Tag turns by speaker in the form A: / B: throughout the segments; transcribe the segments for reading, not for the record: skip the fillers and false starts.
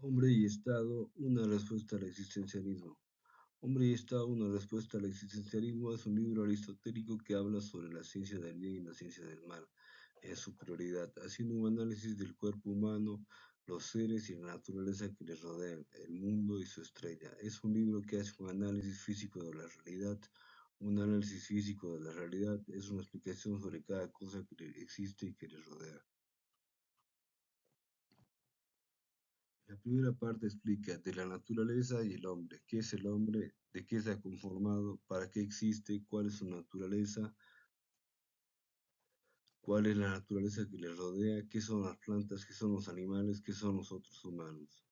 A: Hombre y Estado, una respuesta al existencialismo. Hombre y Estado, una respuesta al existencialismo es un libro aristotélico que habla sobre la ciencia del bien y la ciencia del mal en su prioridad, haciendo un análisis del cuerpo humano, los seres y la naturaleza que les rodean, el mundo y su estrella. Es un libro que hace un análisis físico de la realidad. Un análisis físico de la realidad es una explicación sobre cada cosa que existe y que les rodea. La primera parte explica de la naturaleza y el hombre, qué es el hombre, de qué se ha conformado, para qué existe, cuál es su naturaleza, cuál es la naturaleza que le rodea, qué son las plantas, qué son los animales, qué son los otros humanos.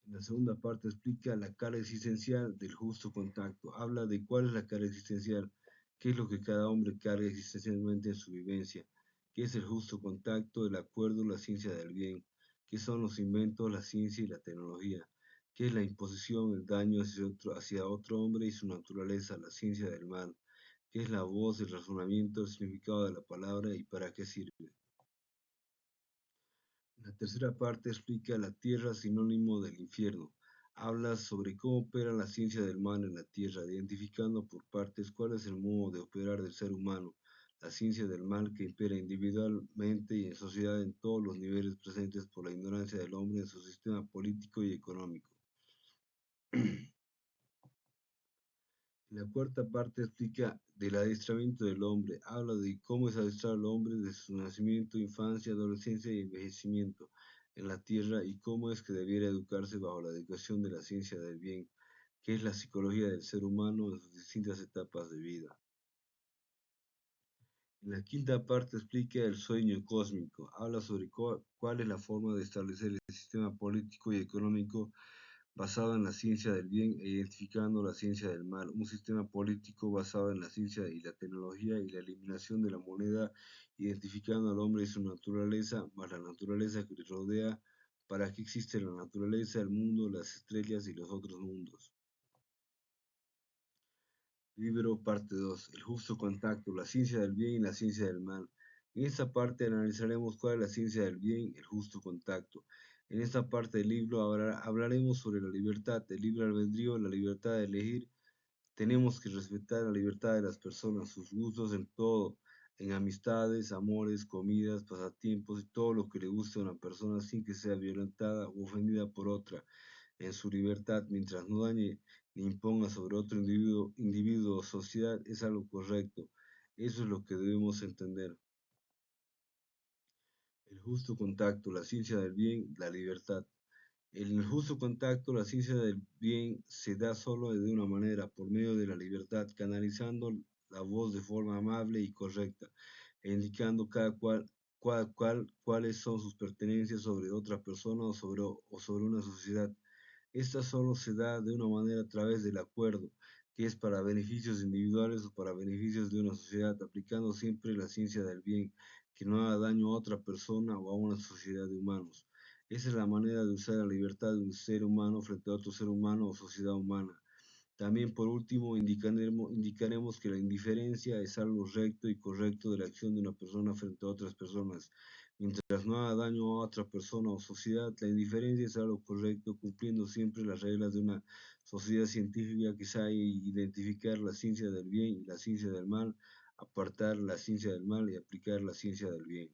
A: En la segunda parte explica la cara existencial del justo contacto. Habla de cuál es la cara existencial, qué es lo que cada hombre carga existencialmente en su vivencia, qué es el justo contacto, el acuerdo, la ciencia del bien, qué son los inventos, la ciencia y la tecnología, qué es la imposición, el daño hacia otro hombre y su naturaleza, la ciencia del mal, qué es la voz, el razonamiento, el significado de la palabra y para qué sirve. La tercera parte explica la tierra sinónimo del infierno. Habla sobre cómo opera la ciencia del mal en la tierra, identificando por partes cuál es el modo de operar del ser humano, la ciencia del mal que impera individualmente y en sociedad en todos los niveles presentes por la ignorancia del hombre en su sistema político y económico. La cuarta parte explica del adiestramiento del hombre. Habla de cómo es adiestrar al hombre desde su nacimiento, infancia, adolescencia y envejecimiento en la tierra y cómo es que debiera educarse bajo la educación de la ciencia del bien, que es la psicología del ser humano en sus distintas etapas de vida. En la quinta parte explica el sueño cósmico. Habla sobre cuál es la forma de establecer el sistema político y económico basado en la ciencia del bien e identificando la ciencia del mal, un sistema político basado en la ciencia y la tecnología y la eliminación de la moneda, identificando al hombre y su naturaleza, más la naturaleza que le rodea, para que existe la naturaleza, el mundo, las estrellas y los otros mundos. Libro parte 2. El justo contacto, la ciencia del bien y la ciencia del mal. En esta parte analizaremos cuál es la ciencia del bien, el justo contacto. En esta parte del libro hablaremos sobre la libertad, el libre albedrío, la libertad de elegir. Tenemos que respetar la libertad de las personas, sus gustos en todo, en amistades, amores, comidas, pasatiempos y todo lo que le guste a una persona sin que sea violentada o ofendida por otra en su libertad, mientras no dañe ni imponga sobre otro individuo o sociedad, es algo correcto. Eso es lo que debemos entender. El justo contacto, la ciencia del bien, la libertad. En el justo contacto, la ciencia del bien se da solo de una manera, por medio de la libertad, canalizando la voz de forma amable y correcta, e indicando cuáles son sus pertenencias sobre otra persona o sobre una sociedad. Esta solo se da de una manera a través del acuerdo, que es para beneficios individuales o para beneficios de una sociedad, aplicando siempre la ciencia del bien, que no haga daño a otra persona o a una sociedad de humanos. Esa es la manera de usar la libertad de un ser humano frente a otro ser humano o sociedad humana. También, por último, indicaremos que la indiferencia es algo recto y correcto de la acción de una persona frente a otras personas. Mientras no haga daño a otra persona o sociedad, la indiferencia es algo correcto, cumpliendo siempre las reglas de una sociedad científica que sabe identificar la ciencia del bien y la ciencia del mal, apartar la ciencia del mal y aplicar la ciencia del bien.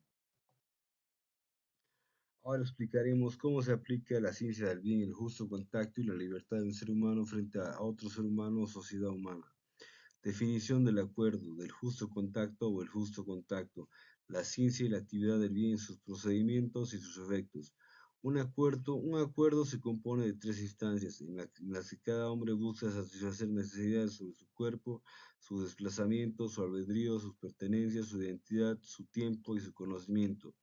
A: Ahora explicaremos cómo se aplica la ciencia del bien, el justo contacto y la libertad de un ser humano frente a otro ser humano o sociedad humana. Definición del acuerdo, del justo contacto o el justo contacto, la ciencia y la actividad del bien, sus procedimientos y sus efectos. Un acuerdo se compone de tres instancias en las que cada hombre busca satisfacer necesidades sobre su cuerpo, su desplazamiento, su albedrío, sus pertenencias, su identidad, su tiempo y su conocimiento.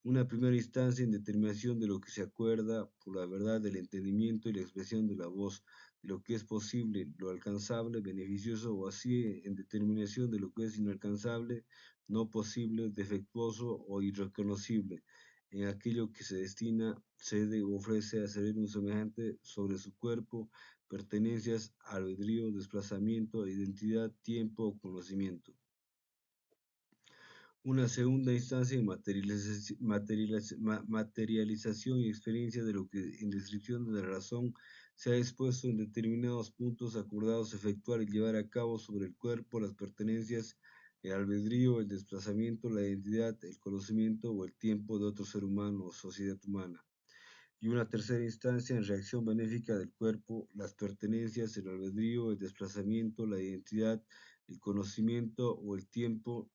A: Una primera instancia en determinación de lo que se acuerda por la verdad del entendimiento y la expresión de la voz, de lo que es posible, lo alcanzable, beneficioso o así en determinación de lo que es inalcanzable, no posible, defectuoso o irreconocible, en aquello que se destina, cede o ofrece a servir un semejante sobre su cuerpo, pertenencias, albedrío, desplazamiento, identidad, tiempo o conocimiento. Una segunda instancia de materialización y experiencia de lo que en descripción de la razón se ha expuesto en determinados puntos acordados efectuar y llevar a cabo sobre el cuerpo, las pertenencias, el albedrío, el desplazamiento, la identidad, el conocimiento o el tiempo de otro ser humano o sociedad humana. Y una tercera instancia en reacción benéfica del cuerpo, las pertenencias, el albedrío, el desplazamiento, la identidad, el conocimiento o el tiempo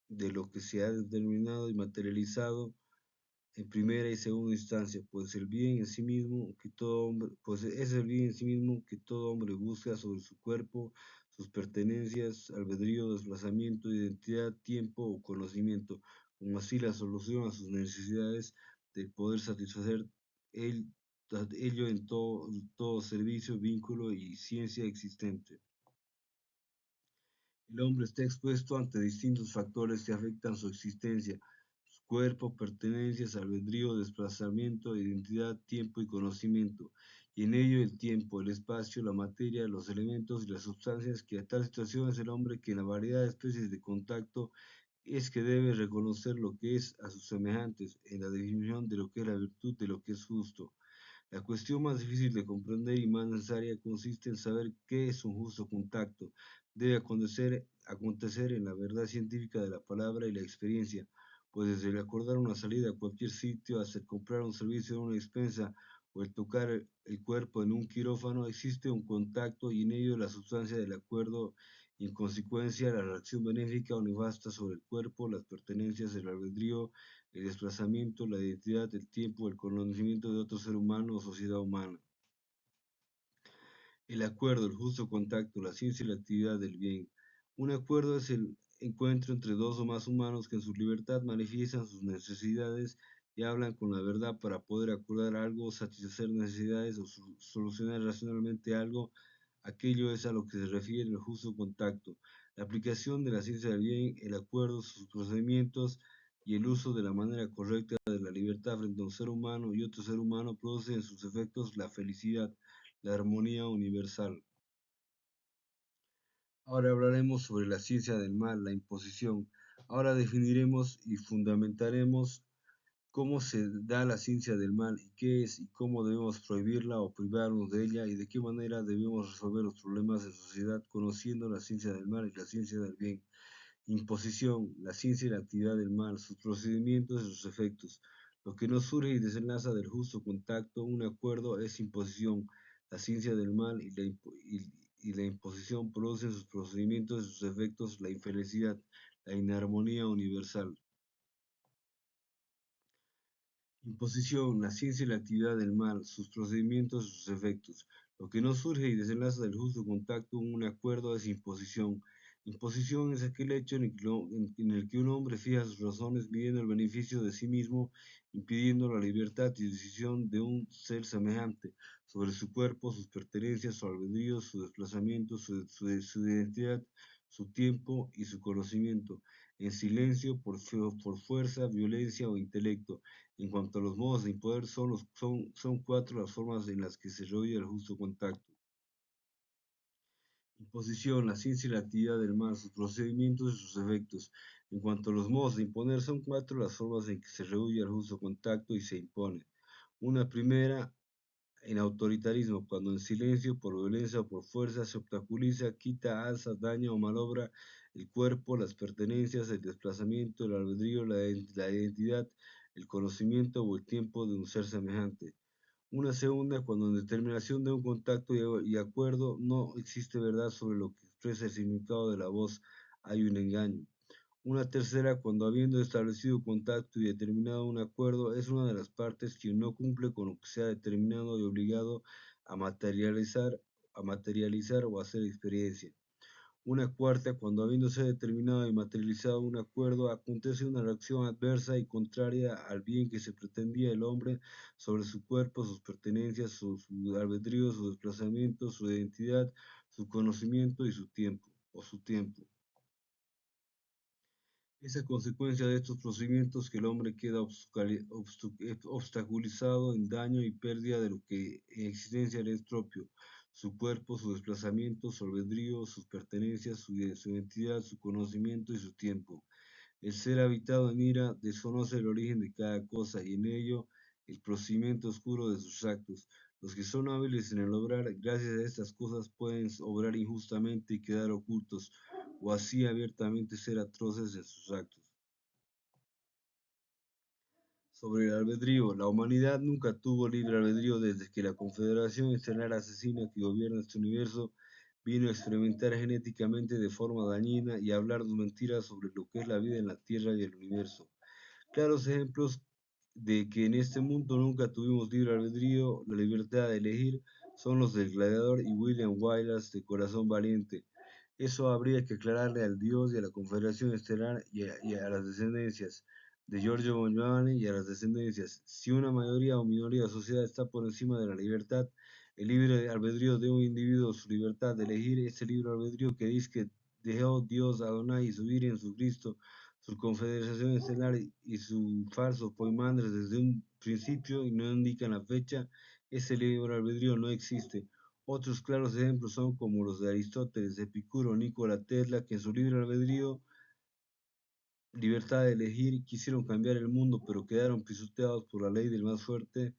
A: de lo que se ha determinado y materializado en primera y segunda instancia, pues el bien en sí mismo que todo hombre, pues es el bien en sí mismo que todo hombre busca sobre su cuerpo, sus pertenencias, albedrío, desplazamiento, identidad, tiempo o conocimiento, como así la solución a sus necesidades de poder satisfacer el, ello en todo servicio, vínculo y ciencia existente. El hombre está expuesto ante distintos factores que afectan su existencia, su cuerpo, pertenencias, albedrío, desplazamiento, identidad, tiempo y conocimiento, y en ello el tiempo, el espacio, la materia, los elementos y las sustancias que a tal situación es el hombre que en la variedad de especies de contacto es que debe reconocer lo que es a sus semejantes, en la definición de lo que es la virtud, de lo que es justo. La cuestión más difícil de comprender y más necesaria consiste en saber qué es un justo contacto. Debe acontecer en la verdad científica de la palabra y la experiencia, pues desde el acordar una salida a cualquier sitio hasta el comprar un servicio en una despensa o el tocar el cuerpo en un quirófano, existe un contacto y en ello la sustancia del acuerdo y en consecuencia la reacción benéfica o nefasta sobre el cuerpo, las pertenencias, el albedrío, el desplazamiento, la identidad, el tiempo, el conocimiento de otro ser humano o sociedad humana. El acuerdo, el justo contacto, la ciencia y la actividad del bien. Un acuerdo es el encuentro entre dos o más humanos que en su libertad manifiestan sus necesidades y hablan con la verdad para poder acordar algo, satisfacer necesidades o solucionar racionalmente algo. Aquello es a lo que se refiere el justo contacto. La aplicación de la ciencia del bien, el acuerdo, sus procedimientos y el uso de la manera correcta de la libertad frente a un ser humano y otro ser humano produce en sus efectos la felicidad, la armonía universal. Ahora hablaremos sobre la ciencia del mal, la imposición. Ahora definiremos y fundamentaremos cómo se da la ciencia del mal y qué es y cómo debemos prohibirla o privarnos de ella y de qué manera debemos resolver los problemas de sociedad conociendo la ciencia del mal y la ciencia del bien. Imposición, la ciencia y la actividad del mal, sus procedimientos y sus efectos. Lo que no surge y desenlaza del justo contacto, un acuerdo, es imposición. La ciencia del mal y la imposición producen sus procedimientos y sus efectos la infelicidad, la inarmonía universal. Imposición, la ciencia y la actividad del mal, sus procedimientos y sus efectos. Lo que no surge y desenlaza del justo contacto, un acuerdo, es imposición. Imposición es aquel hecho en el que un hombre fija sus razones midiendo el beneficio de sí mismo, impidiendo la libertad y decisión de un ser semejante sobre su cuerpo, sus pertenencias, su albedrío, su desplazamiento, su identidad, su tiempo y su conocimiento, en silencio, por fuerza, violencia o intelecto. En cuanto a los modos de imponer, son cuatro las formas en las que se rehuye el justo contacto. Imposición, la ciencia y la actividad del mal, sus procedimientos y sus efectos. En cuanto a los modos de imponer, son cuatro las formas en que se rehuye el justo contacto y se impone. Una primera, en autoritarismo, cuando en silencio, por violencia o por fuerza, se obstaculiza, quita, alza, daña o malobra el cuerpo, las pertenencias, el desplazamiento, el albedrío, la identidad, el conocimiento o el tiempo de un ser semejante. Una segunda, cuando en determinación de un contacto y acuerdo no existe verdad sobre lo que expresa el significado de la voz, hay un engaño. Una tercera, cuando habiendo establecido contacto y determinado un acuerdo, es una de las partes quien no cumple con lo que se ha determinado y obligado a materializar, o hacer experiencia. Una cuarta, cuando habiéndose determinado y materializado un acuerdo, acontece una reacción adversa y contraria al bien que se pretendía el hombre sobre su cuerpo, sus pertenencias, su albedrío, su desplazamiento, su identidad, su conocimiento y su tiempo. Es a consecuencia de estos procedimientos que el hombre queda obstaculizado en daño y pérdida de lo que en existencia le es propio, su cuerpo, su desplazamiento, su albedrío, sus pertenencias, su identidad, su conocimiento y su tiempo. El ser habitado en ira desconoce el origen de cada cosa y en ello el procedimiento oscuro de sus actos. Los que son hábiles en el obrar, gracias a estas cosas, pueden obrar injustamente y quedar ocultos, o así abiertamente ser atroces en sus actos. Sobre el albedrío, la humanidad nunca tuvo libre albedrío desde que la Confederación Estelar Asesina que gobierna este universo vino a experimentar genéticamente de forma dañina y a hablarnos mentiras sobre lo que es la vida en la Tierra y el universo. Claros ejemplos de que en este mundo nunca tuvimos libre albedrío, la libertad de elegir, son los del Gladiador y William Wallace de Corazón Valiente. Eso habría que aclararle al Dios y a la Confederación Estelar y a las descendencias de Giorgio Mongiovanni y a las descendencias. Si una mayoría o minoría de sociedad está por encima de la libertad, el libre albedrío de un individuo, su libertad de elegir, ese libre albedrío que dice que dejó Dios Adonai y su Virgen en su Cristo, su confederación estelar y su falso poimandres desde un principio y no indican la fecha, ese libre albedrío no existe. Otros claros ejemplos son como los de Aristóteles, Epicuro, Nikola Tesla, que en su libre albedrío, libertad de elegir, quisieron cambiar el mundo, pero quedaron pisoteados por la ley del más fuerte,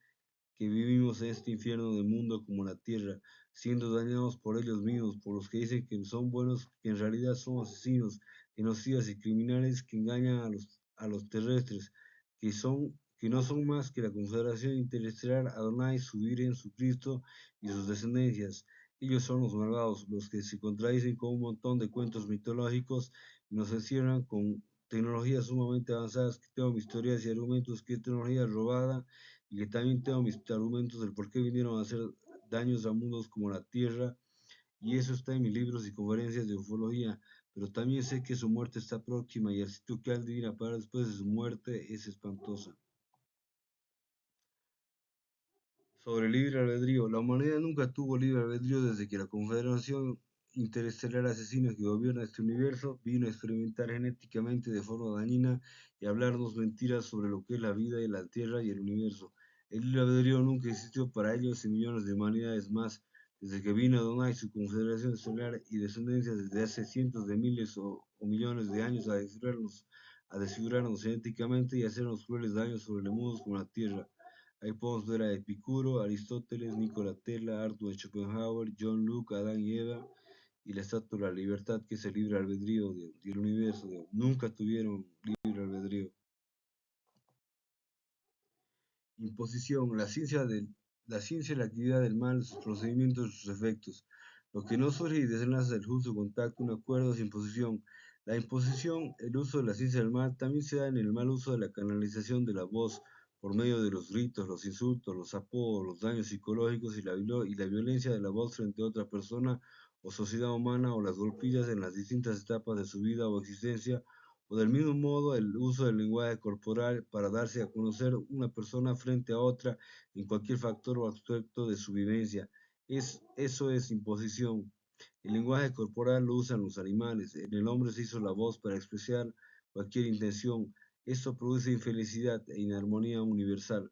A: que vivimos en este infierno del mundo como la tierra, siendo dañados por ellos mismos, por los que dicen que son buenos, que en realidad son asesinos, genocidas y criminales que engañan a los terrestres, que no son más que la Confederación Interestelar, Adonai, su Virgen, su Cristo y sus descendencias. Ellos son los malvados, los que se contradicen con un montón de cuentos mitológicos y nos encierran con tecnologías sumamente avanzadas, que tengo mis teorías y argumentos, que es tecnología robada y que también tengo mis argumentos del por qué vinieron a hacer daños a mundos como la Tierra, y eso está en mis libros y conferencias de ufología, pero también sé que su muerte está próxima y el sitio que al divina para después de su muerte es espantosa. Sobre el libre albedrío, la humanidad nunca tuvo libre albedrío desde que la Confederación Interestelar Asesina que gobierna este universo vino a experimentar genéticamente de forma dañina y a hablarnos mentiras sobre lo que es la vida y la Tierra y el universo. El libre albedrío nunca existió para ellos y millones de humanidades más, desde que vino Adonai, su Confederación Estelar y descendencia desde hace cientos de miles o millones de años a desfigurarnos genéticamente y a hacernos crueles daños sobre el mundo como la Tierra. Ahí podemos ver a Epicuro, Aristóteles, Nikola Tesla, Arthur Schopenhauer, John Locke, Adán y Eva, y la estatua de la libertad, que es el libre albedrío del universo. Nunca tuvieron libre albedrío. Imposición, la ciencia y la actividad del mal, sus procedimientos y sus efectos. Lo que no surge y desenlaza del justo contacto, un acuerdo es imposición. La imposición, el uso de la ciencia del mal, también se da en el mal uso de la canalización de la voz por medio de los gritos, los insultos, los apodos, los daños psicológicos y la violencia de la voz frente a otra persona o sociedad humana o las golpillas en las distintas etapas de su vida o existencia o del mismo modo el uso del lenguaje corporal para darse a conocer una persona frente a otra en cualquier factor o aspecto de su vivencia. Eso es imposición. El lenguaje corporal lo usan los animales. En el hombre se hizo la voz para expresar cualquier intención. Esto produce infelicidad e inarmonía universal.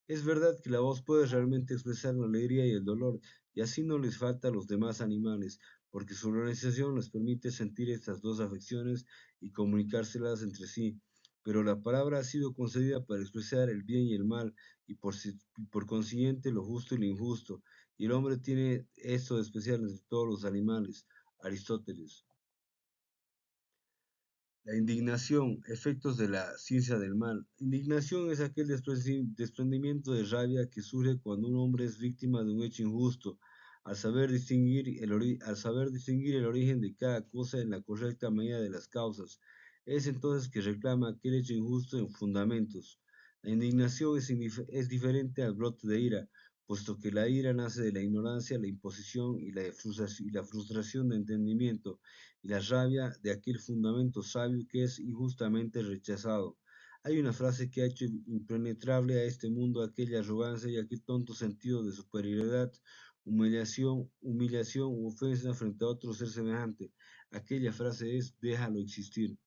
A: Es verdad que la voz puede realmente expresar la alegría y el dolor, y así no les falta a los demás animales, porque su organización les permite sentir estas dos afecciones y comunicárselas entre sí. Pero la palabra ha sido concedida para expresar el bien y el mal, y por consiguiente lo justo y lo injusto, y el hombre tiene esto de especial entre todos los animales. Aristóteles. La indignación, efectos de la ciencia del mal. Indignación es aquel desprendimiento de rabia que surge cuando un hombre es víctima de un hecho injusto, al saber distinguir el origen de cada cosa en la correcta medida de las causas. Es entonces que reclama aquel hecho injusto en fundamentos. La indignación es diferente al brote de ira, puesto que la ira nace de la ignorancia, la imposición y la frustración de entendimiento y la rabia de aquel fundamento sabio que es injustamente rechazado. Hay una frase que ha hecho impenetrable a este mundo aquella arrogancia y aquel tonto sentido de superioridad, humillación u ofensa frente a otro ser semejante. Aquella frase es: déjalo existir.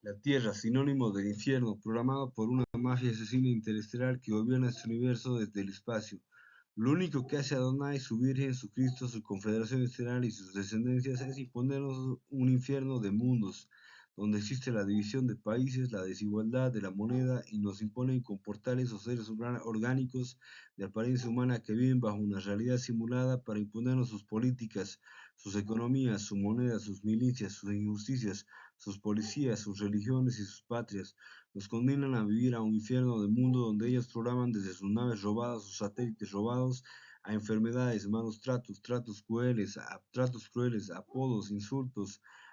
A: La Tierra, sinónimo del infierno, programado por una mafia asesina interestelar que gobierna este universo desde el espacio. Lo único que hace Adonai, su Virgen, su Cristo, su confederación estelar y sus descendencias es imponernos un infierno de mundos, donde existe la división de países, la desigualdad de la moneda y nos imponen comportar esos seres orgánicos de apariencia humana que viven bajo una realidad simulada para imponernos sus políticas, sus economías, su moneda, sus milicias, sus injusticias, sus policías, sus religiones y sus patrias. Nos condenan a vivir a un infierno de mundo donde ellos programan desde sus naves robadas, sus satélites robados, a enfermedades, malos tratos, tratos crueles,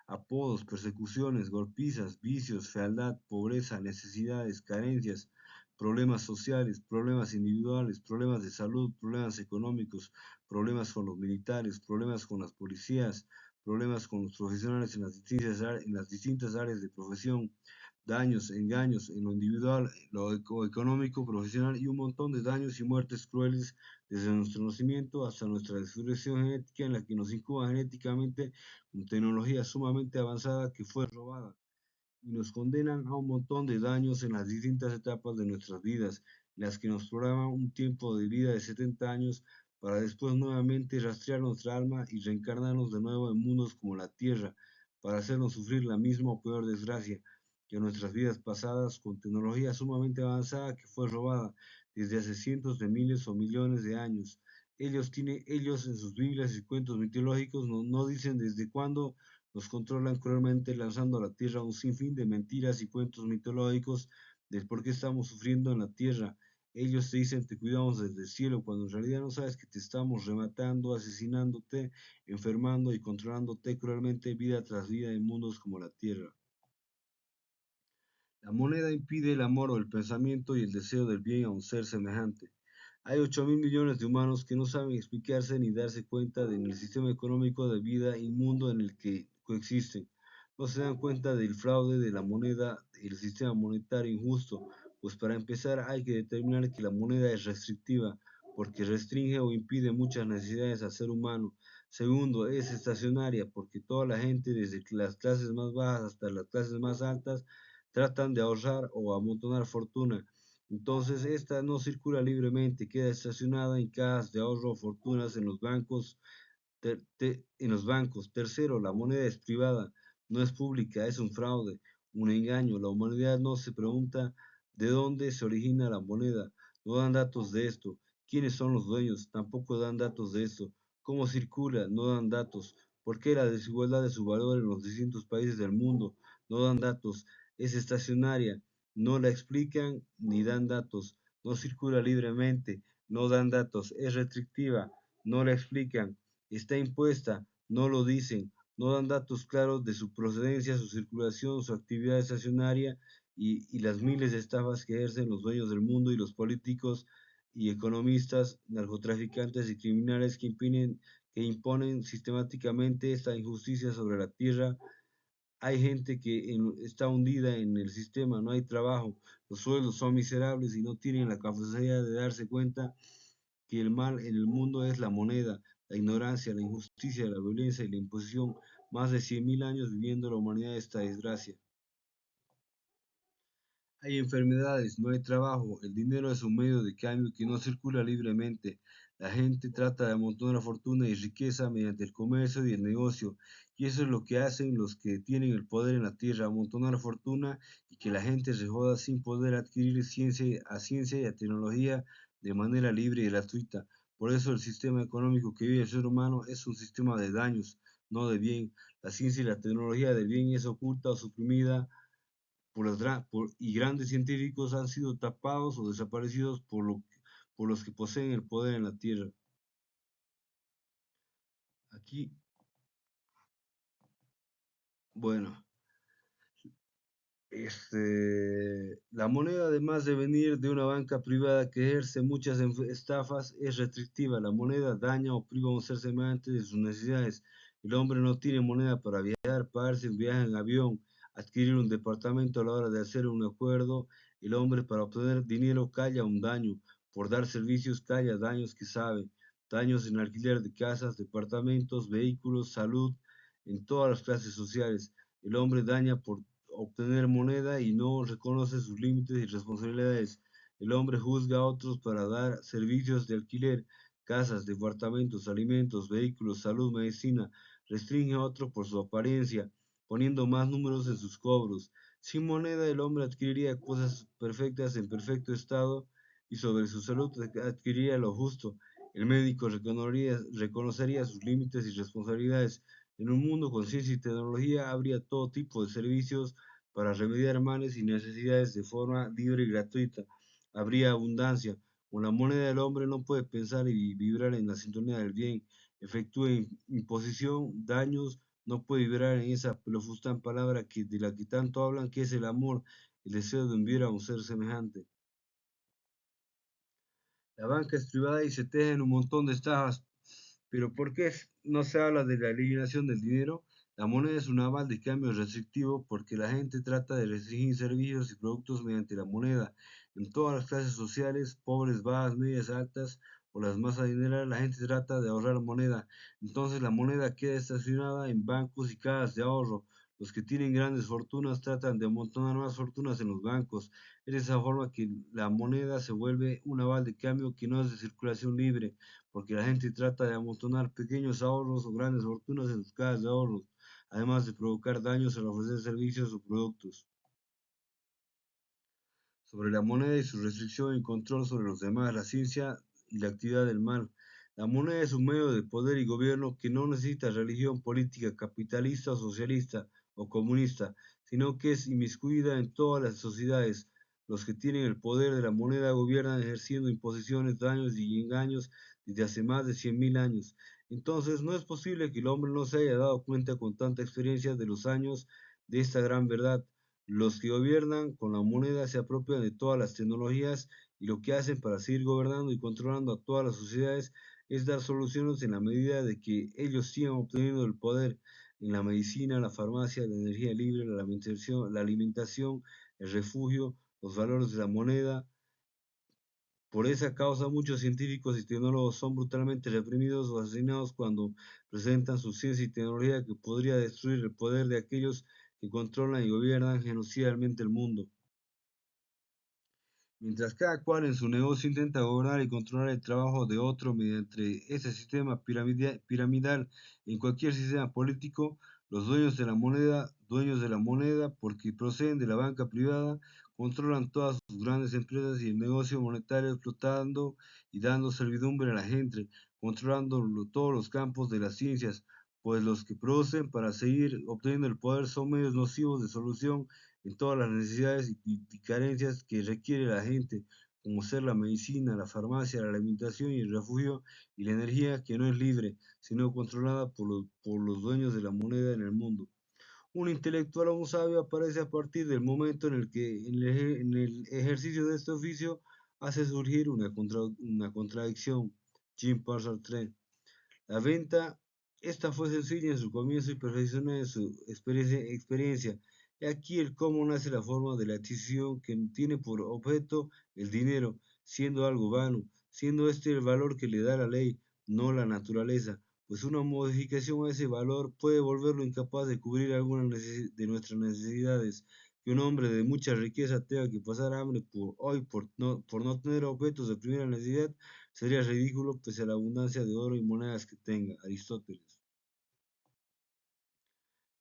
A: apodos, persecuciones, golpizas, vicios, fealdad, pobreza, necesidades, carencias, problemas sociales, problemas individuales, problemas de salud, problemas económicos, problemas con los militares, problemas con las policías, problemas con los profesionales en las distintas áreas de profesión, daños, engaños en lo individual, lo económico, profesional y un montón de daños y muertes crueles desde nuestro nacimiento hasta nuestra desfiguración genética en la que nos incuba genéticamente con tecnología sumamente avanzada que fue robada y nos condenan a un montón de daños en las distintas etapas de nuestras vidas, en las que nos programan un tiempo de vida de 70 años para después nuevamente rastrear nuestra alma y reencarnarnos de nuevo en mundos como la Tierra, para hacernos sufrir la misma o peor desgracia que nuestras vidas pasadas con tecnología sumamente avanzada que fue robada desde hace cientos de miles o millones de años. Ellos en sus Biblias y cuentos mitológicos no dicen desde cuándo nos controlan cruelmente lanzando a la Tierra un sinfín de mentiras y cuentos mitológicos del por qué estamos sufriendo en la Tierra. Ellos te dicen te cuidamos desde el cielo cuando en realidad no sabes que te estamos rematando, asesinándote, enfermando y controlándote cruelmente vida tras vida en mundos como la Tierra. La moneda impide el amor o el pensamiento y el deseo del bien a un ser semejante. Hay 8.000 millones de humanos que no saben explicarse ni darse cuenta de en el sistema económico de vida inmundo en el que coexisten. No se dan cuenta del fraude de la moneda y el sistema monetario injusto, pues para empezar hay que determinar que la moneda es restrictiva, porque restringe o impide muchas necesidades al ser humano. Segundo, es estacionaria, porque toda la gente, desde las clases más bajas hasta las clases más altas, tratan de ahorrar o amontonar fortuna. Entonces, esta no circula libremente, queda estacionada en cajas de ahorro o fortunas en los bancos. Tercero, la moneda es privada, no es pública, es un fraude, un engaño. La humanidad no se pregunta de dónde se origina la moneda, no dan datos de esto. ¿Quiénes son los dueños? Tampoco dan datos de esto. ¿Cómo circula? No dan datos. ¿Por qué la desigualdad de su valor en los distintos países del mundo? No dan datos. Es estacionaria, no la explican ni dan datos. No circula libremente, no dan datos. Es restrictiva, no la explican. Está impuesta, no lo dicen, no dan datos claros de su procedencia, su circulación, su actividad estacionaria y las miles de estafas que ejercen los dueños del mundo y los políticos y economistas, narcotraficantes y criminales que imponen sistemáticamente esta injusticia sobre la tierra. Hay gente que está hundida en el sistema, no hay trabajo, los sueldos son miserables y no tienen la capacidad de darse cuenta que el mal en el mundo es la moneda, la ignorancia, la injusticia, la violencia y la imposición. Más de 100.000 años viviendo la humanidad esta desgracia. Hay enfermedades, no hay trabajo, el dinero es un medio de cambio que no circula libremente. La gente trata de amontonar fortuna y riqueza mediante el comercio y el negocio, y eso es lo que hacen los que tienen el poder en la tierra, amontonar fortuna y que la gente se joda sin poder adquirir ciencia y a tecnología de manera libre y gratuita. Por eso el sistema económico que vive el ser humano es un sistema de daños, no de bien. La ciencia y la tecnología del bien es oculta o suprimida y grandes científicos han sido tapados o desaparecidos por los que poseen el poder en la Tierra. Aquí, bueno, la moneda, además de venir de una banca privada que ejerce muchas estafas, es restrictiva. La moneda daña o priva a un ser semejante de sus necesidades. El hombre no tiene moneda para viajar, pagarse un viaje en avión, adquirir un departamento a la hora de hacer un acuerdo. El hombre para obtener dinero calla un daño, por dar servicios calla daños que sabe, daños en alquiler de casas, departamentos, vehículos, salud, en todas las clases sociales. El hombre daña por obtener moneda y no reconoce sus límites y responsabilidades. El hombre juzga a otros para dar servicios de alquiler, casas, departamentos, alimentos, vehículos, salud, medicina, restringe a otro por su apariencia, poniendo más números en sus cobros. Sin moneda el hombre adquiriría cosas perfectas en perfecto estado y sobre su salud adquiriría lo justo. El médico reconocería sus límites y responsabilidades. En un mundo con ciencia y tecnología habría todo tipo de servicios para remediar males y necesidades de forma libre y gratuita. Habría abundancia. Con la moneda el hombre no puede pensar y vibrar en la sintonía del bien. Efectúa imposición, daños, no puede vibrar en esa profustan palabra de la que tanto hablan, que es el amor, el deseo de enviar a un ser semejante. La banca es privada y se tejen un montón de estafas. Pero ¿por qué no se habla de la eliminación del dinero? La moneda es un aval de cambio restrictivo porque la gente trata de restringir servicios y productos mediante la moneda. En todas las clases sociales, pobres, bajas, medias, altas o las más adineradas, la gente trata de ahorrar moneda. Entonces la moneda queda estacionada en bancos y cajas de ahorro. Los que tienen grandes fortunas tratan de amontonar más fortunas en los bancos. Es de esa forma que la moneda se vuelve un aval de cambio que no es de circulación libre, porque la gente trata de amontonar pequeños ahorros o grandes fortunas en sus cajas de ahorros, además de provocar daños al ofrecer servicios o productos. Sobre la moneda y su restricción y control sobre los demás, la ciencia y la actividad del mal. La moneda es un medio de poder y gobierno que no necesita religión política capitalista o socialista o comunista, sino que es inmiscuida en todas las sociedades. Los que tienen el poder de la moneda gobiernan ejerciendo imposiciones, daños y engaños desde hace más de 100.000 años. Entonces, no es posible que el hombre no se haya dado cuenta con tanta experiencia de los años de esta gran verdad. Los que gobiernan con la moneda se apropian de todas las tecnologías y lo que hacen para seguir gobernando y controlando a todas las sociedades es dar soluciones en la medida de que ellos sigan obteniendo el poder en la medicina, la farmacia, la energía libre, la alimentación, el refugio, los valores de la moneda. Por esa causa, muchos científicos y tecnólogos son brutalmente reprimidos o asesinados cuando presentan su ciencia y tecnología que podría destruir el poder de aquellos que controlan y gobiernan genocidalmente el mundo. Mientras cada cual en su negocio intenta gobernar y controlar el trabajo de otro mediante ese sistema piramidal en cualquier sistema político, los dueños de la moneda porque proceden de la banca privada, controlan todas sus grandes empresas y el negocio monetario explotando y dando servidumbre a la gente, controlando todos los campos de las ciencias, pues los que producen para seguir obteniendo el poder son medios nocivos de solución en todas las necesidades y carencias que requiere la gente, como ser la medicina, la farmacia, la alimentación y el refugio, y la energía que no es libre, sino controlada por los dueños de la moneda en el mundo. Un intelectual o un sabio aparece a partir del momento en el que en el ejercicio de este oficio hace surgir una contradicción. Jean Paul Sartre. La venta, esta fue sencilla en su comienzo y perfeccionada en su experiencia. He aquí el cómo nace la forma de la adquisición que tiene por objeto el dinero, siendo algo vano, siendo este el valor que le da la ley, no la naturaleza, pues una modificación a ese valor puede volverlo incapaz de cubrir alguna de nuestras necesidades. Que un hombre de mucha riqueza tenga que pasar hambre por no tener objetos de primera necesidad sería ridículo pese a la abundancia de oro y monedas que tenga. Aristóteles.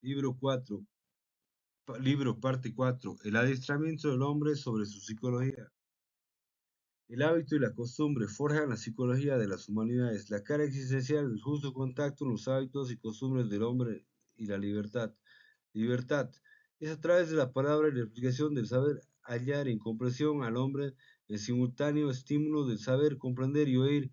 A: Libro 4. Libro parte 4. El adiestramiento del hombre sobre su psicología. El hábito y la costumbre forjan la psicología de las humanidades. La cara existencial del justo contacto en los hábitos y costumbres del hombre y la libertad. Libertad es a través de la palabra y la explicación del saber hallar en comprensión al hombre el simultáneo estímulo del saber comprender y oír,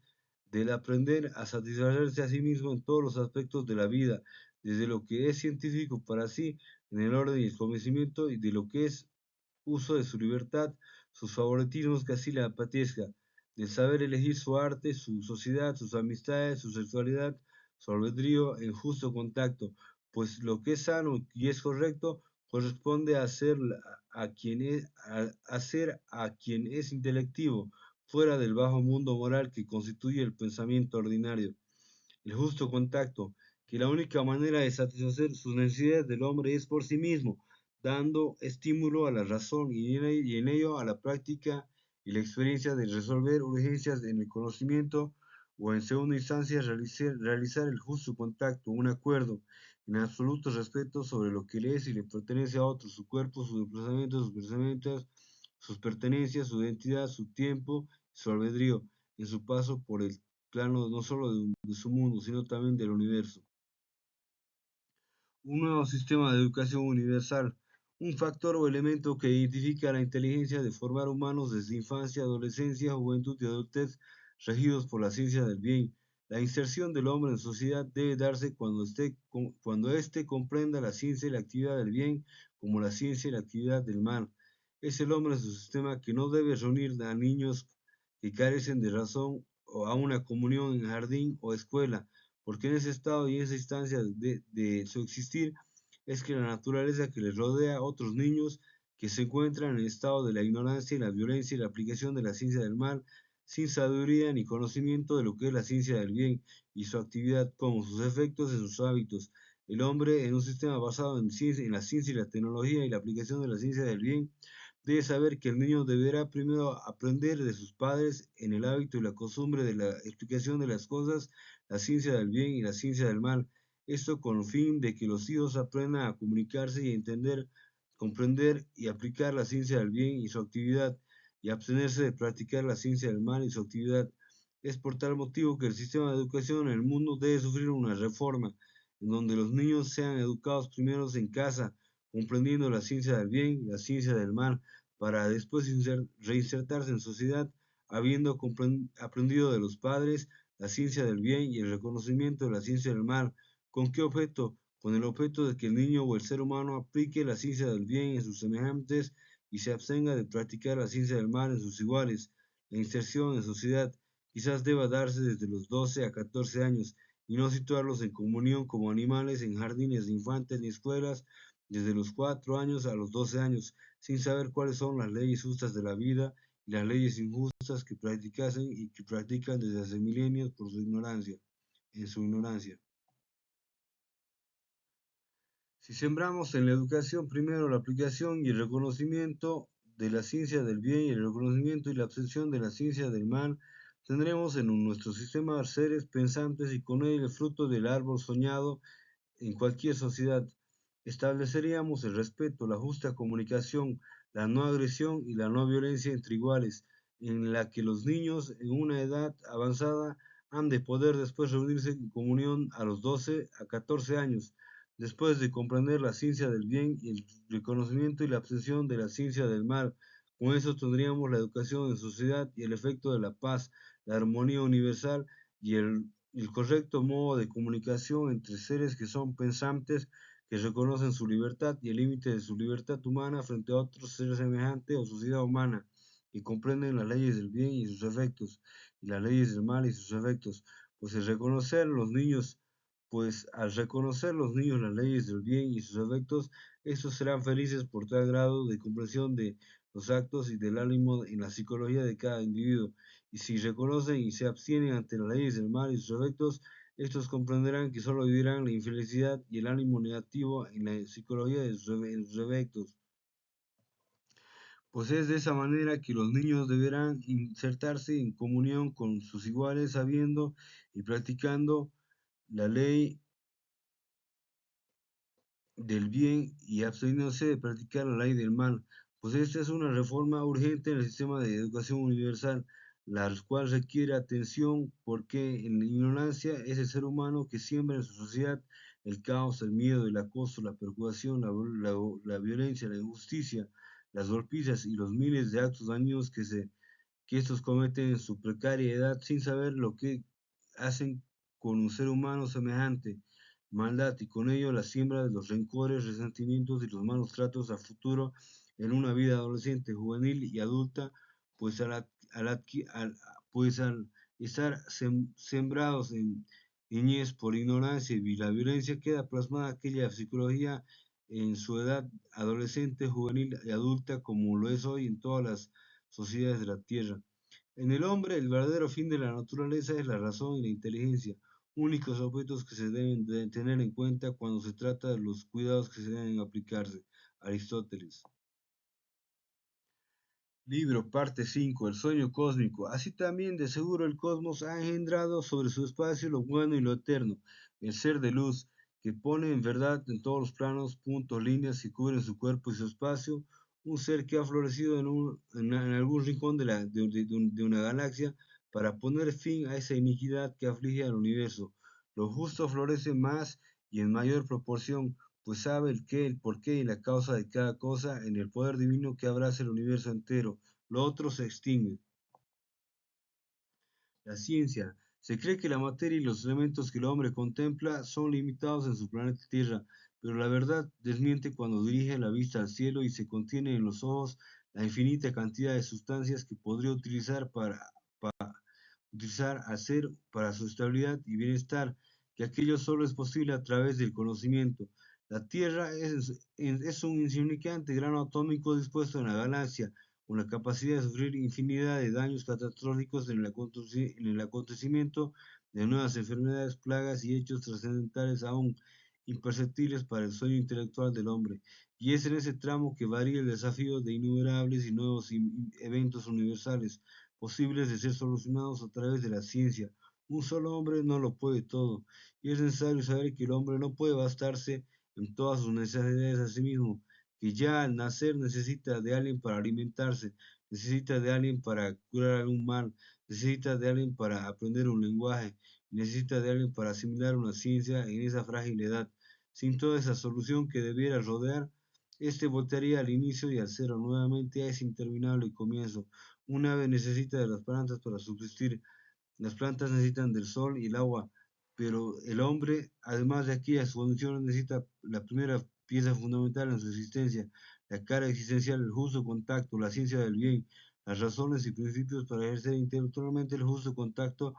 A: del aprender a satisfacerse a sí mismo en todos los aspectos de la vida, desde lo que es científico para sí, en el orden y el conocimiento, y de lo que es uso de su libertad, sus favoritismos que así le apetezca, del saber elegir su arte, su sociedad, sus amistades, su sexualidad, su albedrío en justo contacto, pues lo que es sano y es correcto corresponde a hacer a quien es intelectivo, fuera del bajo mundo moral que constituye el pensamiento ordinario. El justo contacto, que la única manera de satisfacer sus necesidades del hombre es por sí mismo, dando estímulo a la razón y en ello a la práctica y la experiencia de resolver urgencias en el conocimiento, o en segunda instancia realizar el justo contacto, un acuerdo en absoluto respeto sobre lo que le es y le pertenece a otro, su cuerpo, sus desplazamientos, sus pensamientos, sus pertenencias, su identidad, su tiempo, su albedrío, en su paso por el plano no solo de su mundo, sino también del universo. Un nuevo sistema de educación universal, un factor o elemento que identifica la inteligencia de formar humanos desde infancia, adolescencia, juventud y adultez, regidos por la ciencia del bien. La inserción del hombre en sociedad debe darse cuando éste comprenda la ciencia y la actividad del bien como la ciencia y la actividad del mal. Es el hombre en su sistema que no debe reunir a niños que carecen de razón o a una comunión en jardín o escuela, porque en ese estado y en esa instancia de su existir es que la naturaleza que les rodea a otros niños que se encuentran en estado de la ignorancia y la violencia y la aplicación de la ciencia del mal, sin sabiduría ni conocimiento de lo que es la ciencia del bien y su actividad como sus efectos en sus hábitos. El hombre, en un sistema basado en la ciencia y la tecnología y la aplicación de la ciencia del bien, debe saber que el niño deberá primero aprender de sus padres en el hábito y la costumbre de la explicación de las cosas, la ciencia del bien y la ciencia del mal. Esto con el fin de que los hijos aprendan a comunicarse y entender, comprender y aplicar la ciencia del bien y su actividad, y abstenerse de practicar la ciencia del mal y su actividad. Es por tal motivo que el sistema de educación en el mundo debe sufrir una reforma, en donde los niños sean educados primero en casa, comprendiendo la ciencia del bien y la ciencia del mal, para después reinsertarse en sociedad, habiendo aprendido de los padres la ciencia del bien y el reconocimiento de la ciencia del mal. ¿Con qué objeto? Con el objeto de que el niño o el ser humano aplique la ciencia del bien en sus semejantes y se abstenga de practicar la ciencia del mal en sus iguales. La inserción en sociedad quizás deba darse desde los 12 a 14 años y no situarlos en comunión como animales en jardines de infantes ni escuelas desde los 4 años a los 12 años, sin saber cuáles son las leyes justas de la vida y las leyes injustas que practicasen y que practican desde hace milenios por su ignorancia, en su ignorancia. Si sembramos en la educación primero la aplicación y el reconocimiento de la ciencia del bien y el reconocimiento y la abstención de la ciencia del mal, tendremos en nuestro sistema seres pensantes y con ello el fruto del árbol soñado en cualquier sociedad. Estableceríamos el respeto, la justa comunicación, la no agresión y la no violencia entre iguales, en la que los niños en una edad avanzada han de poder después reunirse en comunión a los 12 a 14 años, después de comprender la ciencia del bien y el reconocimiento y la abstención de la ciencia del mal. Con eso tendríamos la educación en sociedad y el efecto de la paz, la armonía universal y el correcto modo de comunicación entre seres que son pensantes, que reconocen su libertad y el límite de su libertad humana frente a otros seres semejantes o sociedad humana, y comprenden las leyes del bien y sus efectos, y las leyes del mal y sus efectos, pues al reconocer los niños, las leyes del bien y sus efectos, estos serán felices por tal grado de comprensión de los actos y del ánimo en la psicología de cada individuo, y si reconocen y se abstienen ante las leyes del mal y sus efectos, estos comprenderán que solo vivirán la infelicidad y el ánimo negativo en la psicología de sus efectos. Pues es de esa manera que los niños deberán insertarse en comunión con sus iguales, sabiendo y practicando la ley del bien y absteniéndose de practicar la ley del mal, pues esta es una reforma urgente en el sistema de educación universal, la cual requiere atención porque en la ignorancia es el ser humano que siembra en su sociedad el caos, el miedo, el acoso, la perturbación, la violencia, la injusticia, las golpizas y los miles de actos dañinos que estos cometen en su precaria edad sin saber lo que hacen con un ser humano semejante, maldad, y con ello la siembra de los rencores, resentimientos y los malos tratos a futuro en una vida adolescente, juvenil y adulta, pues al estar sembrados en niñez por ignorancia y la violencia, queda plasmada aquella psicología en su edad adolescente, juvenil y adulta, como lo es hoy en todas las sociedades de la Tierra. En el hombre, el verdadero fin de la naturaleza es la razón y la inteligencia, únicos objetos que se deben de tener en cuenta cuando se trata de los cuidados que se deben aplicarse. Aristóteles. Libro, parte 5, el sueño cósmico. Así también, de seguro, el cosmos ha engendrado sobre su espacio lo bueno y lo eterno, el ser de luz, que pone en verdad en todos los planos, puntos, líneas que cubren su cuerpo y su espacio, un ser que ha florecido en algún rincón de una galaxia para poner fin a esa iniquidad que aflige al universo. Lo justo florece más y en mayor proporción, pues sabe el qué, el porqué y la causa de cada cosa en el poder divino que abraza el universo entero. Lo otro se extingue. La ciencia. Se cree que la materia y los elementos que el hombre contempla son limitados en su planeta Tierra, pero la verdad desmiente cuando dirige la vista al cielo y se contiene en los ojos la infinita cantidad de sustancias que podría utilizar hacer para su estabilidad y bienestar, que aquello solo es posible a través del conocimiento. La Tierra es un insignificante grano atómico dispuesto en la galaxia, con la capacidad de sufrir infinidad de daños catastróficos en el acontecimiento de nuevas enfermedades, plagas y hechos trascendentales aún imperceptibles para el sueño intelectual del hombre. Y es en ese tramo que varía el desafío de innumerables y nuevos eventos universales, posibles de ser solucionados a través de la ciencia. Un solo hombre no lo puede todo, y es necesario saber que el hombre no puede bastarse en todas sus necesidades a sí mismo, que ya al nacer necesita de alguien para alimentarse, necesita de alguien para curar algún mal, necesita de alguien para aprender un lenguaje, necesita de alguien para asimilar una ciencia en esa frágil edad. Sin toda esa solución que debiera rodear, este voltearía al inicio y al cero nuevamente a ese interminable comienzo. Un ave necesita de las plantas para subsistir, las plantas necesitan del sol y el agua, pero el hombre, además de aquellas condiciones, necesita la primera pieza fundamental en su existencia, la cara existencial, el justo contacto, la ciencia del bien, las razones y principios para ejercer intelectualmente el justo contacto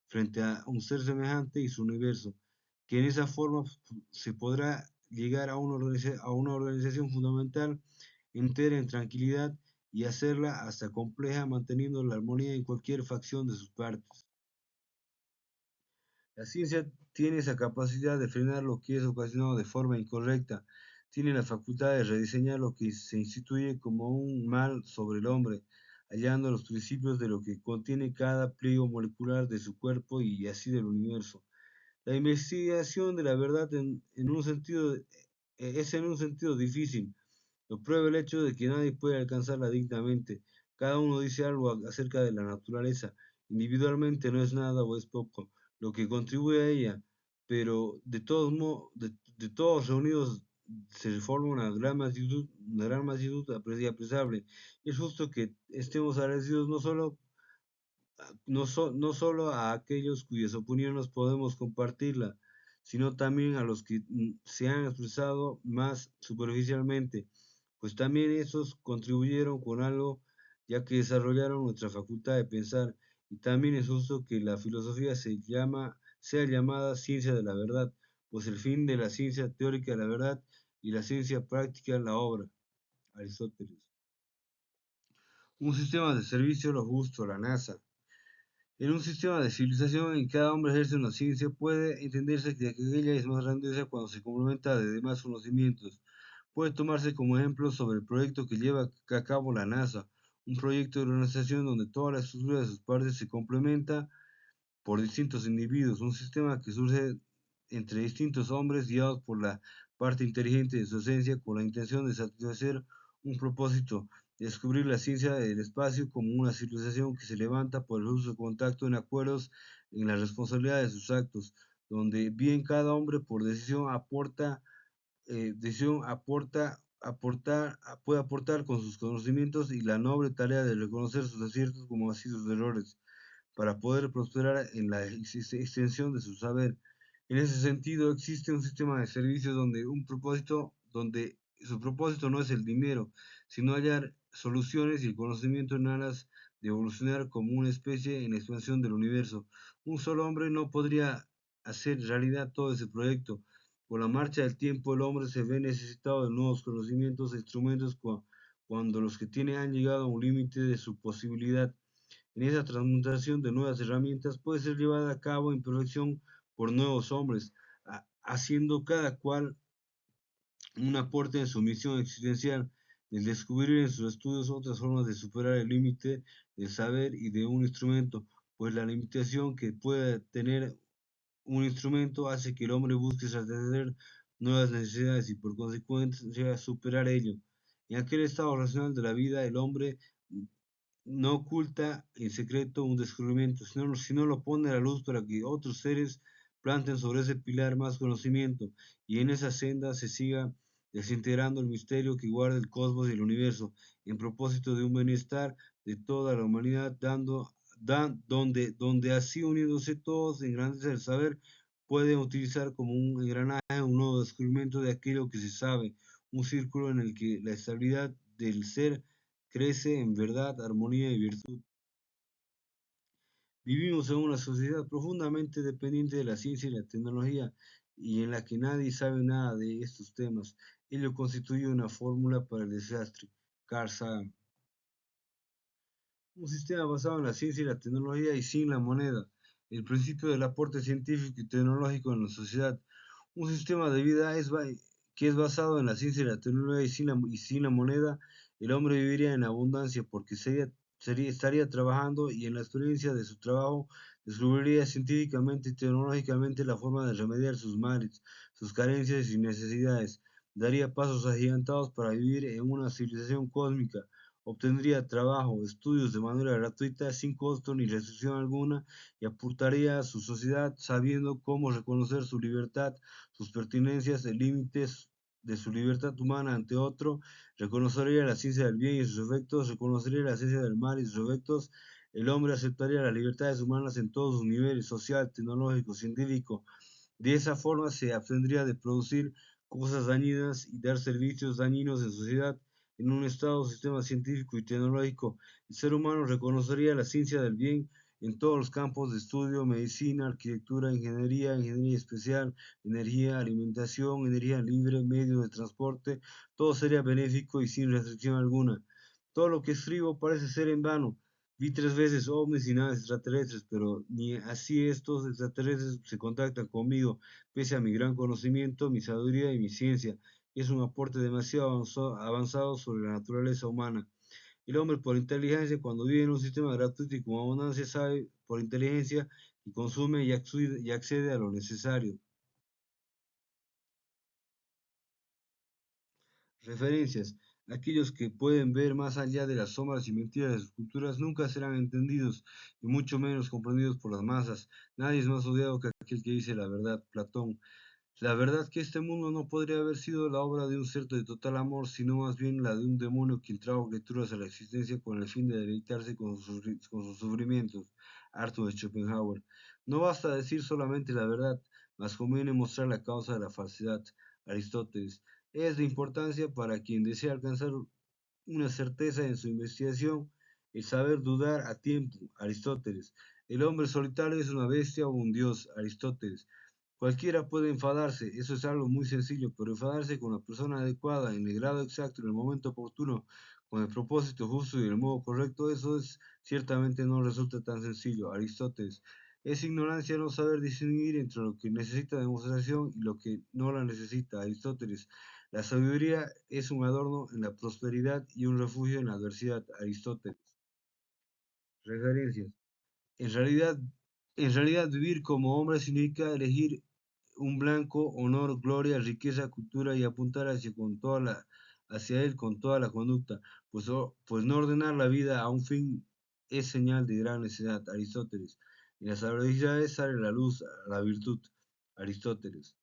A: frente a un ser semejante y su universo, que en esa forma se podrá llegar a una organización fundamental entera en tranquilidad y hacerla hasta compleja manteniendo la armonía en cualquier facción de sus partes. La ciencia tiene esa capacidad de frenar lo que es ocasionado de forma incorrecta, tiene la facultad de rediseñar lo que se instituye como un mal sobre el hombre, hallando los principios de lo que contiene cada pliego molecular de su cuerpo y así del universo. La investigación de la verdad en un sentido, es en un sentido difícil. Lo prueba el hecho de que nadie puede alcanzarla dignamente. Cada uno dice algo acerca de la naturaleza. Individualmente no es nada o es poco lo que contribuye a ella, pero de todos modos, de todos reunidos se forma una gran multitud apreciable. Y es justo que estemos agradecidos no solo a aquellos cuyas opiniones podemos compartirla, sino también a los que se han expresado más superficialmente, pues también esos contribuyeron con algo, ya que desarrollaron nuestra facultad de pensar, y también es justo que la filosofía sea llamada ciencia de la verdad, pues el fin de la ciencia teórica es la verdad y la ciencia práctica es la obra. Aristóteles. Un sistema de servicio lo justo, la NASA. En un sistema de civilización en que cada hombre ejerce una ciencia, puede entenderse que aquella es más grandiosa cuando se complementa de demás conocimientos. Puede tomarse como ejemplo sobre el proyecto que lleva a cabo la NASA, un proyecto de organización donde toda la estructura de sus partes se complementa por distintos individuos, un sistema que surge entre distintos hombres guiados por la parte inteligente de su esencia con la intención de satisfacer un propósito, descubrir la ciencia del espacio como una civilización que se levanta por el uso de contacto en acuerdos en la responsabilidad de sus actos, donde bien cada hombre por decisión puede aportar con sus conocimientos y la noble tarea de reconocer sus aciertos como así sus errores para poder prosperar en la extensión de su saber. En ese sentido, existe un sistema de servicios donde su propósito no es el dinero, sino hallar soluciones y el conocimiento en aras de evolucionar como una especie en expansión del universo. Un solo hombre no podría hacer realidad todo ese proyecto. Con la marcha del tiempo, el hombre se ve necesitado de nuevos conocimientos e instrumentos cuando los que tiene han llegado a un límite de su posibilidad. En esa transmutación de nuevas herramientas puede ser llevada a cabo en perfección por nuevos hombres, haciendo cada cual un aporte en su misión existencial, del descubrir en sus estudios otras formas de superar el límite del saber y de un instrumento, pues la limitación que pueda tener un instrumento hace que el hombre busque satisfacer nuevas necesidades y por consecuencia superar ello. En aquel estado racional de la vida, el hombre no oculta en secreto un descubrimiento, sino lo pone a la luz para que otros seres planten sobre ese pilar más conocimiento y en esa senda se siga desintegrando el misterio que guarda el cosmos y el universo, en propósito de un bienestar de toda la humanidad, donde así uniéndose todos en grandeza del saber, pueden utilizar como un engranaje un nuevo descubrimiento de aquello que se sabe, un círculo en el que la estabilidad del ser crece en verdad, armonía y virtud. Vivimos en una sociedad profundamente dependiente de la ciencia y la tecnología y en la que nadie sabe nada de estos temas. Ello constituye una fórmula para el desastre. Carl Sagan. Un sistema basado en la ciencia y la tecnología y sin la moneda. El principio del aporte científico y tecnológico en la sociedad. Un sistema de vida que es basado en la ciencia y la tecnología y sin la moneda, el hombre viviría en abundancia porque estaría trabajando y en la experiencia de su trabajo descubriría científicamente y tecnológicamente la forma de remediar sus males, sus carencias y necesidades. Daría pasos agigantados para vivir en una civilización cósmica, obtendría trabajo, estudios de manera gratuita, sin costo ni restricción alguna, y aportaría a su sociedad sabiendo cómo reconocer su libertad, sus pertinencias, el límites de su libertad humana ante otro, reconocería la ciencia del bien y sus efectos, reconocería la ciencia del mal y sus efectos, el hombre aceptaría las libertades humanas en todos sus niveles, social, tecnológico, científico. De esa forma se abstendría de producir cosas dañinas y dar servicios dañinos en sociedad. En un estado sistema científico y tecnológico, el ser humano reconocería la ciencia del bien en todos los campos de estudio, medicina, arquitectura, ingeniería especial, energía, alimentación, energía libre, medios de transporte, todo sería benéfico y sin restricción alguna. Todo lo que escribo parece ser en vano. Vi 3 veces ovnis y naves extraterrestres, pero ni así estos extraterrestres se contactan conmigo, pese a mi gran conocimiento, mi sabiduría y mi ciencia. Es un aporte demasiado avanzado sobre la naturaleza humana. El hombre por inteligencia, cuando vive en un sistema gratuito y con abundancia, sabe por inteligencia y consume y accede a lo necesario. Referencias. Aquellos que pueden ver más allá de las sombras y mentiras de sus culturas nunca serán entendidos y mucho menos comprendidos por las masas. Nadie es más odiado que aquel que dice la verdad. Platón. La verdad que este mundo no podría haber sido la obra de un ser de total amor, sino más bien la de un demonio quien trajo criaturas a la existencia con el fin de deleitarse con sus sufrimientos. Arthur Schopenhauer. No basta decir solamente la verdad, mas conviene mostrar la causa de la falsedad. Aristóteles. Es de importancia para quien desea alcanzar una certeza en su investigación, el saber dudar a tiempo. Aristóteles. El hombre solitario es una bestia o un dios. Aristóteles. Cualquiera puede enfadarse, eso es algo muy sencillo, pero enfadarse con la persona adecuada, en el grado exacto, en el momento oportuno, con el propósito justo y el modo correcto, ciertamente no resulta tan sencillo. Aristóteles. Es ignorancia no saber distinguir entre lo que necesita demostración y lo que no la necesita. Aristóteles. La sabiduría es un adorno en la prosperidad y un refugio en la adversidad. Aristóteles. Referencias. En realidad, en realidad vivir como hombre significa elegir un blanco, honor, gloria, riqueza, cultura y apuntar hacia él con toda la conducta, pues no ordenar la vida a un fin es señal de gran necesidad. Aristóteles. En las adversidades sale la luz, la virtud. Aristóteles.